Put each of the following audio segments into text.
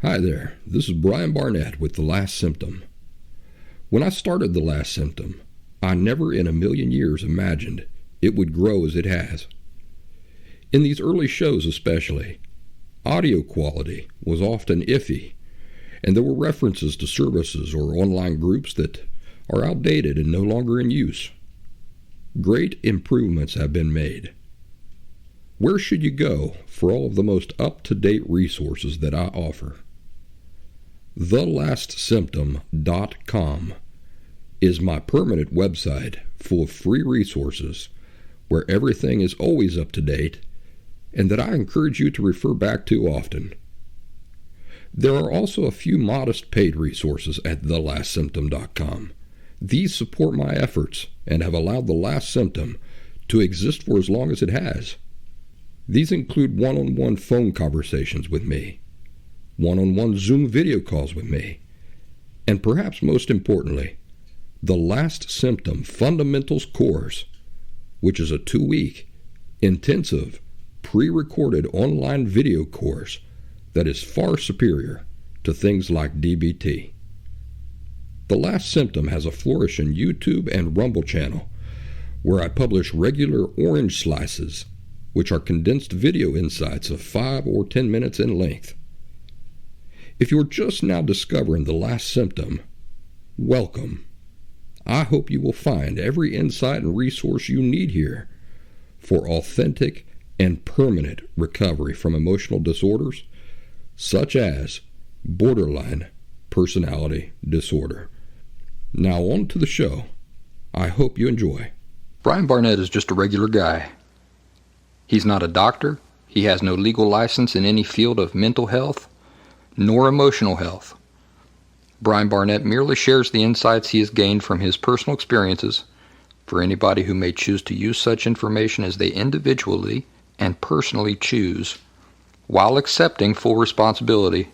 Hi there, this is Brian Barnett with The Last Symptom. When I started The Last Symptom, I never in a million years imagined it would grow as it has. In these early shows especially, audio quality was often iffy, and there were references to services or online groups that are outdated and no longer in use. Great improvements have been made. Where should you go for all of the most up-to-date resources that I offer? TheLastSymptom.com is my permanent website full of free resources where everything is always up to date and that I encourage you to refer back to often. There are also a few modest paid resources at TheLastSymptom.com. These support my efforts and have allowed The Last Symptom to exist for as long as it has. These include one-on-one phone conversations with me, one-on-one Zoom video calls with me, and perhaps most importantly, the Last Symptom Fundamentals course, which is a 2-week, intensive, pre-recorded online video course that is far superior to things like DBT. The Last Symptom has a flourishing YouTube and Rumble channel where I publish regular orange slices, which are condensed video insights of 5 or 10 minutes in length. If you're just now discovering The Last Symptom, welcome. I hope you will find every insight and resource you need here for authentic and permanent recovery from emotional disorders such as borderline personality disorder. Now on to the show. I hope you enjoy. Brian Barnett is just a regular guy. He's not a doctor. He has no legal license in any field of mental health nor emotional health. Brian Barnett merely shares the insights he has gained from his personal experiences for anybody who may choose to use such information as they individually and personally choose, while accepting full responsibility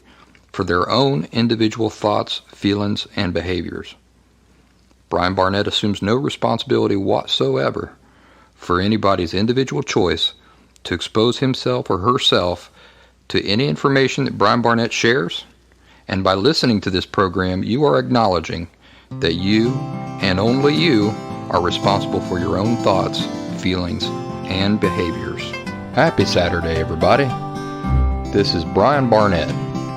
for their own individual thoughts, feelings, and behaviors. Brian Barnett assumes no responsibility whatsoever for anybody's individual choice to expose himself or herself to any information that Brian Barnett shares, and by listening to this program, you are acknowledging that you, and only you, are responsible for your own thoughts, feelings, and behaviors. Happy Saturday, everybody. This is Brian Barnett,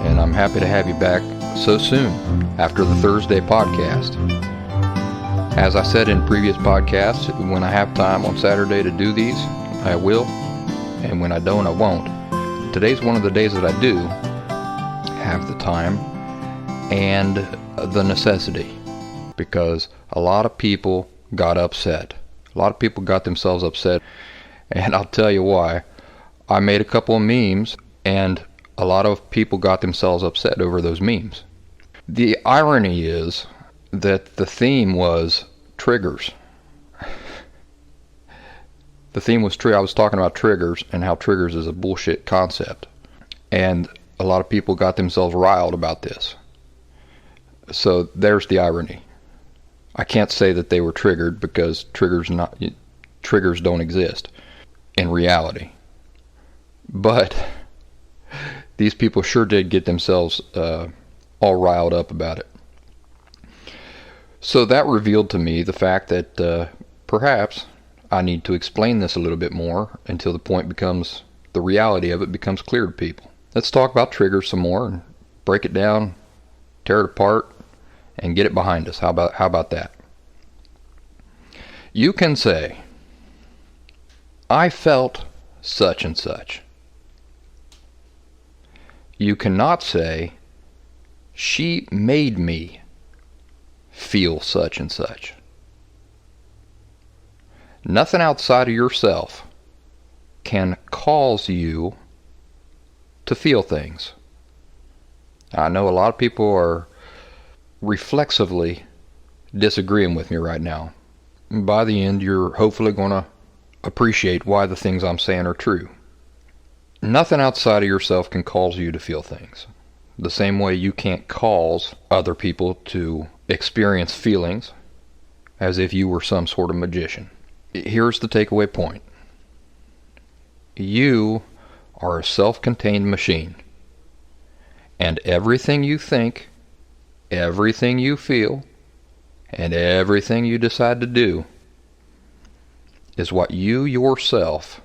and I'm happy to have you back so soon after the Thursday podcast. As I said in previous podcasts, when I have time on Saturday to do these, I will, and when I don't, I won't. Today's one of the days that I do have the time and the necessity, because a lot of people got upset. A lot of people got themselves upset, and I'll tell you why. I made a couple of memes, and a lot of people got themselves upset over those memes. The irony is that the theme was triggers. The theme was I was talking about triggers and how triggers is a bullshit concept. And a lot of people got themselves riled about this. So there's the irony. I can't say that they were triggered because triggers don't exist in reality. But these people sure did get themselves all riled up about it. So that revealed to me the fact that perhaps I need to explain this a little bit more until the reality of it becomes clear to people. Let's talk about triggers some more and break it down, tear it apart, and get it behind us. How about that? You can say, I felt such and such. You cannot say, she made me feel such and such. Nothing outside of yourself can cause you to feel things. I know a lot of people are reflexively disagreeing with me right now. By the end, you're hopefully going to appreciate why the things I'm saying are true. Nothing outside of yourself can cause you to feel things. The same way you can't cause other people to experience feelings as if you were some sort of magician. Here's the takeaway point. You are a self-contained machine, And everything you think, everything you feel, and everything you decide to do is what you yourself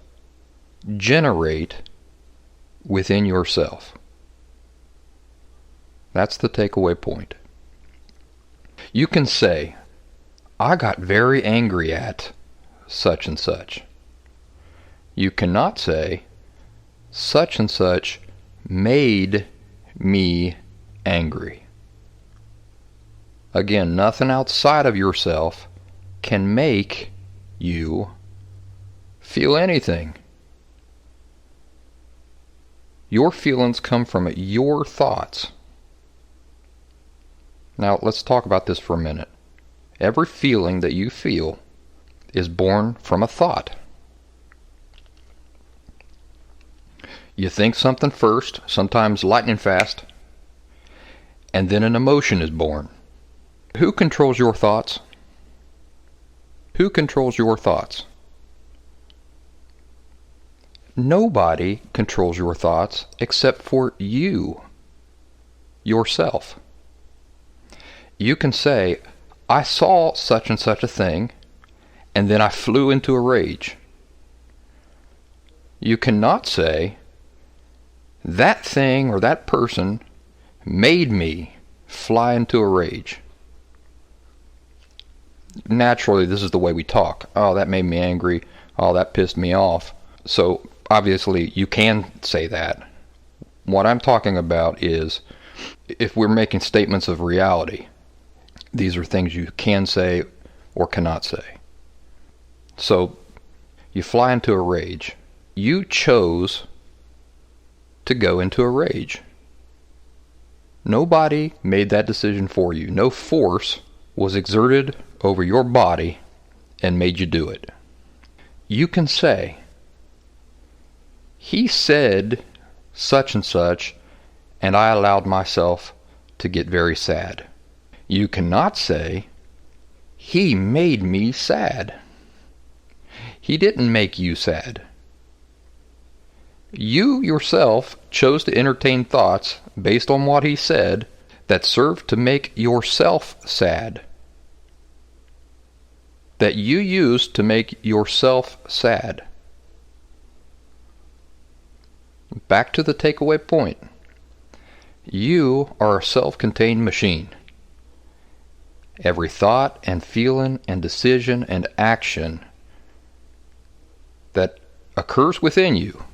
generate within yourself. That's the takeaway point. You can say, I got very angry at such and such. You cannot say, such and such made me angry. Again, nothing outside of yourself can make you feel anything. Your feelings come from your thoughts. Now, let's talk about this for a minute. Every feeling that you feel is born from a thought. You think something first, sometimes lightning fast, and then an emotion is born. Who controls your thoughts? Who controls your thoughts? Nobody controls your thoughts except for you, yourself. You can say, I saw such and such a thing, and then I flew into a rage. You cannot say, that thing or that person made me fly into a rage. Naturally, this is the way we talk. Oh, that made me angry. Oh, that pissed me off. So, obviously, you can say that. What I'm talking about is, if we're making statements of reality, these are things you can say or cannot say. So, you fly into a rage. You chose to go into a rage. Nobody made that decision for you. No force was exerted over your body and made you do it. You can say, he said such and such, and I allowed myself to get very sad. You cannot say, he made me sad. He didn't make you sad. You yourself chose to entertain thoughts based on what he said that served to make yourself sad. That you used to make yourself sad. Back to the takeaway point. You are a self-contained machine. Every thought and feeling and decision and action that occurs within you,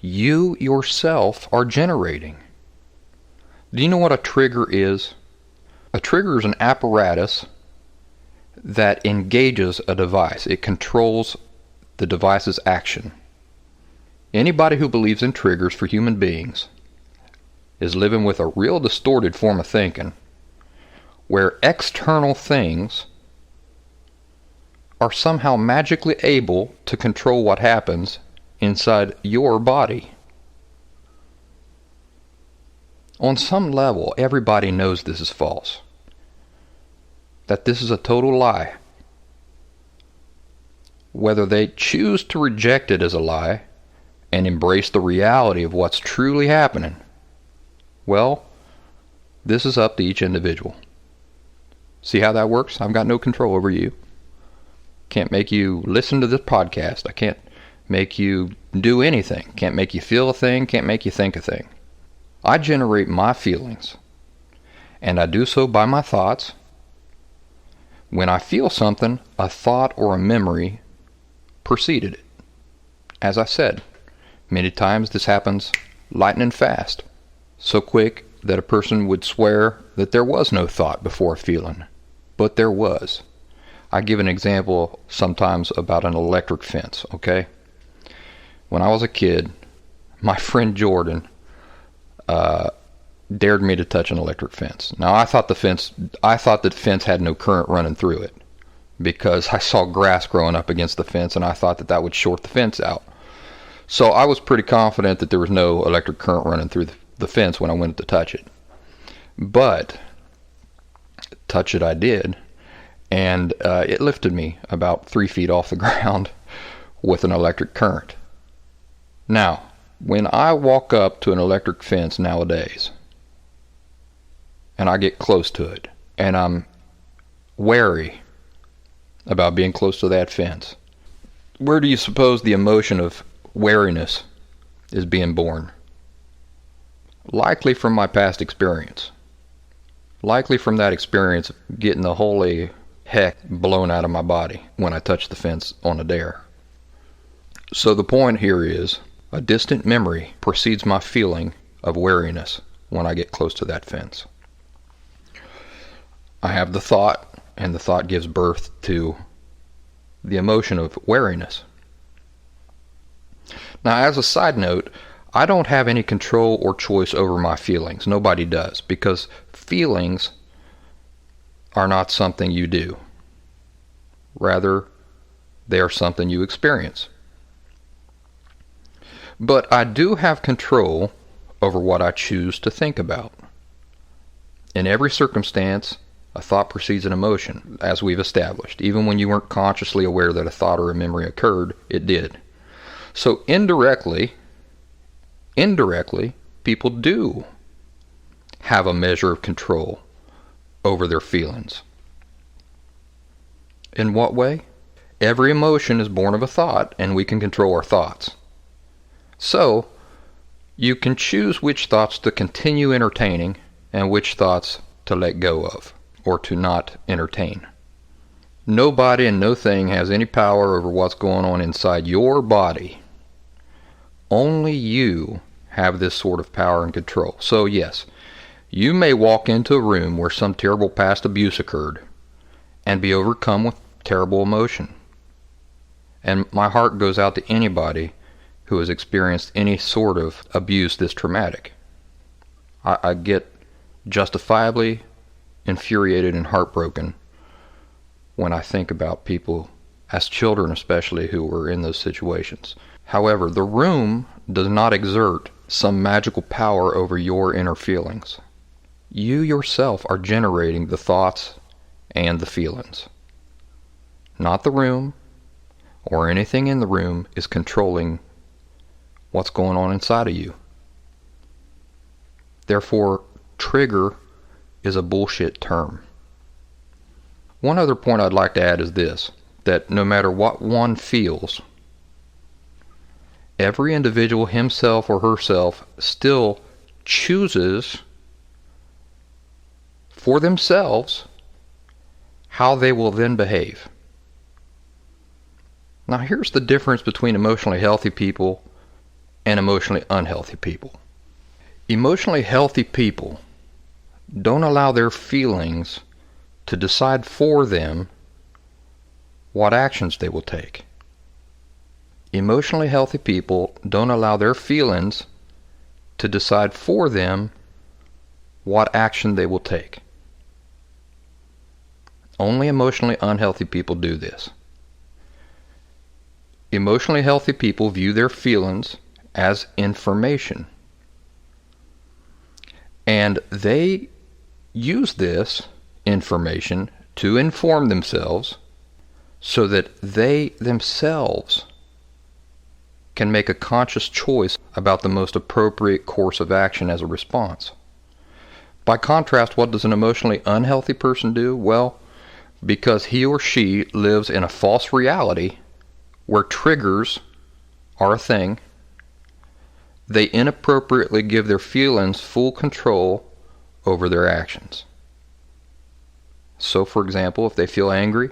you yourself are generating. Do you know what a trigger is? A trigger is an apparatus that engages a device. It controls the device's action. Anybody who believes in triggers for human beings is living with a real distorted form of thinking, where external things are somehow magically able to control what happens inside your body. On some level, everybody knows this is false. That this is a total lie. Whether they choose to reject it as a lie and embrace the reality of what's truly happening, well, this is up to each individual. See how that works? I've got no control over you. Can't make you listen to this podcast. I can't make you do anything. Can't make you feel a thing. Can't make you think a thing. I generate my feelings, and I do so by my thoughts. When I feel something, a thought or a memory preceded it. As I said, many times this happens lightning fast, so quick that a person would swear that there was no thought before a feeling, but there was. I give an example sometimes about an electric fence, okay? When I was a kid, my friend Jordan dared me to touch an electric fence. Now I thought the fence had no current running through it, because I saw grass growing up against the fence, and I thought that would short the fence out. So I was pretty confident that there was no electric current running through the fence when I went to touch it. But touch it I did, and it lifted me about 3 feet off the ground with an electric current. Now, When I walk up to an electric fence nowadays, and I get close to it, and I'm wary about being close to that fence, where do you suppose the emotion of wariness is being born? Likely from my past experience. Likely from that experience of getting the holy heck blown out of my body when I touch the fence on a dare. So the point here is, a distant memory precedes my feeling of wariness when I get close to that fence. I have the thought, and the thought gives birth to the emotion of wariness. Now, as a side note, I don't have any control or choice over my feelings. Nobody does, because feelings are not something you do. Rather, they are something you experience. But I do have control over what I choose to think about. In every circumstance, a thought precedes an emotion, as we've established. Even when you weren't consciously aware that a thought or a memory occurred, it did. So indirectly, people do have a measure of control over their feelings. In what way? Every emotion is born of a thought, and we can control our thoughts. So, you can choose which thoughts to continue entertaining and which thoughts to let go of, or to not entertain. Nobody and no thing has any power over what's going on inside your body. Only you have this sort of power and control. So yes, you may walk into a room where some terrible past abuse occurred and be overcome with terrible emotion. And my heart goes out to anybody who has experienced any sort of abuse this traumatic. I get justifiably infuriated and heartbroken when I think about people, as children especially, who were in those situations. However, the room does not exert some magical power over your inner feelings. You yourself are generating the thoughts and the feelings. Not the room or anything in the room is controlling what's going on inside of you. Therefore, trigger is a bullshit term. One other point I'd like to add is this, that no matter what one feels, every individual, himself or herself, still chooses for themselves how they will then behave. Now here's the difference between emotionally healthy people and emotionally unhealthy people. Emotionally healthy people don't allow their feelings to decide for them what actions they will take. Emotionally healthy people don't allow their feelings to decide for them what action they will take. Only emotionally unhealthy people do this. Emotionally healthy people view their feelings as information, and they use this information to inform themselves so that they themselves can make a conscious choice about the most appropriate course of action as a response. By contrast, what does an emotionally unhealthy person do? Well, because he or she lives in a false reality where triggers are a thing, they inappropriately give their feelings full control over their actions. So, for example, if they feel angry,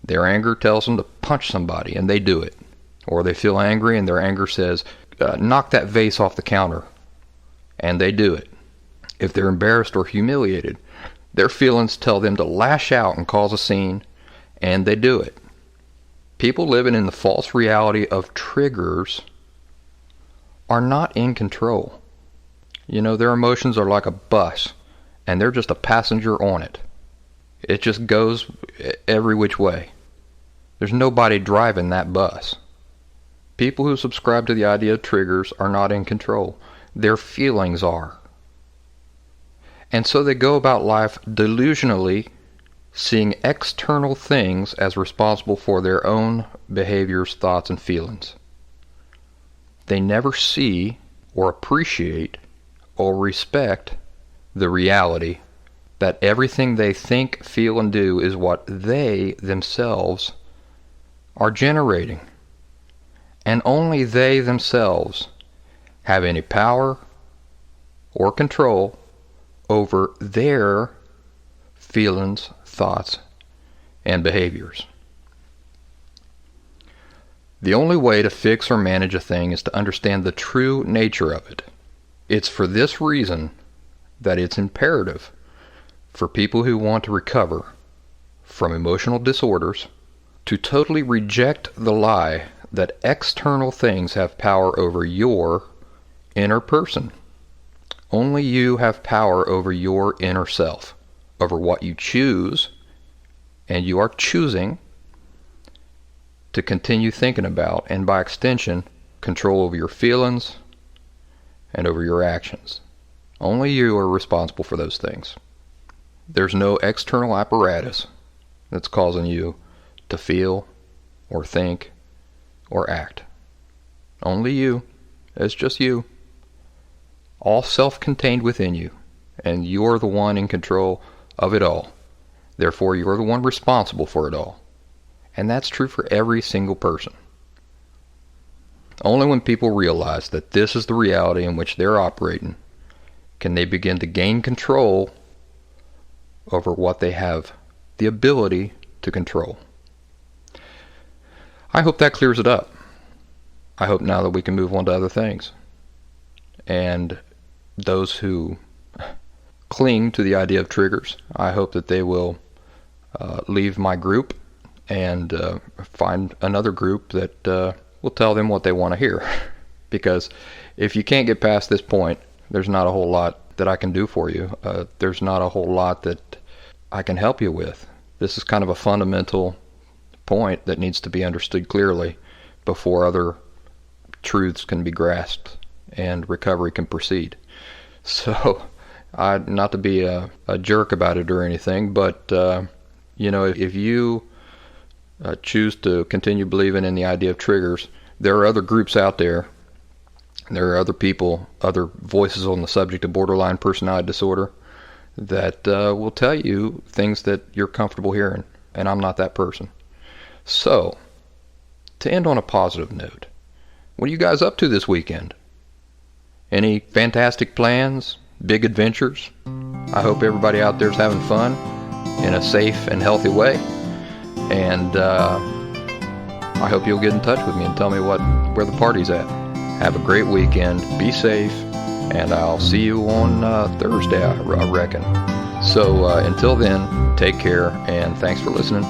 their anger tells them to punch somebody, and they do it. Or they feel angry, and their anger says, knock that vase off the counter, and they do it. If they're embarrassed or humiliated, their feelings tell them to lash out and cause a scene, and they do it. People living in the false reality of triggers are not in control. You know, their emotions are like a bus, and they're just a passenger on it. It just goes every which way. There's nobody driving that bus. People who subscribe to the idea of triggers are not in control. Their feelings are. And so they go about life delusionally seeing external things as responsible for their own behaviors, thoughts, and feelings. they never see or appreciate or respect the reality that everything they think, feel, and do is what they themselves are generating. And only they themselves have any power or control over their feelings, thoughts, and behaviors. The only way to fix or manage a thing is to understand the true nature of it. It's for this reason that it's imperative for people who want to recover from emotional disorders to totally reject the lie that external things have power over your inner person. Only you have power over your inner self, over what you choose, and you are choosing to continue thinking about, and by extension, control over your feelings and over your actions. Only you are responsible for those things. There's no external apparatus that's causing you to feel or think or act. Only you. It's just you. All self-contained within you, and you're the one in control of it all. Therefore, you're the one responsible for it all. And that's true for every single person. Only when people realize that this is the reality in which they're operating can they begin to gain control over what they have the ability to control. I hope that clears it up. I hope now that we can move on to other things. And those who cling to the idea of triggers, I hope that they will leave my group and find another group that will tell them what they want to hear. Because if you can't get past this point, there's not a whole lot that I can do for you. There's not a whole lot that I can help you with. This is kind of a fundamental point that needs to be understood clearly before other truths can be grasped and recovery can proceed. So, not to be a jerk about it or anything, but if you choose to continue believing in the idea of triggers, there are other groups out there. There are other people, other voices on the subject of borderline personality disorder that will tell you things that you're comfortable hearing, and I'm not that person. So, to end on a positive note, what are you guys up to this weekend? Any fantastic plans? Big adventures? I hope everybody out there is having fun in a safe and healthy way. And I hope you'll get in touch with me and tell me where the party's at. Have a great weekend. Be safe. And I'll see you on Thursday, I reckon. So until then, take care, and thanks for listening.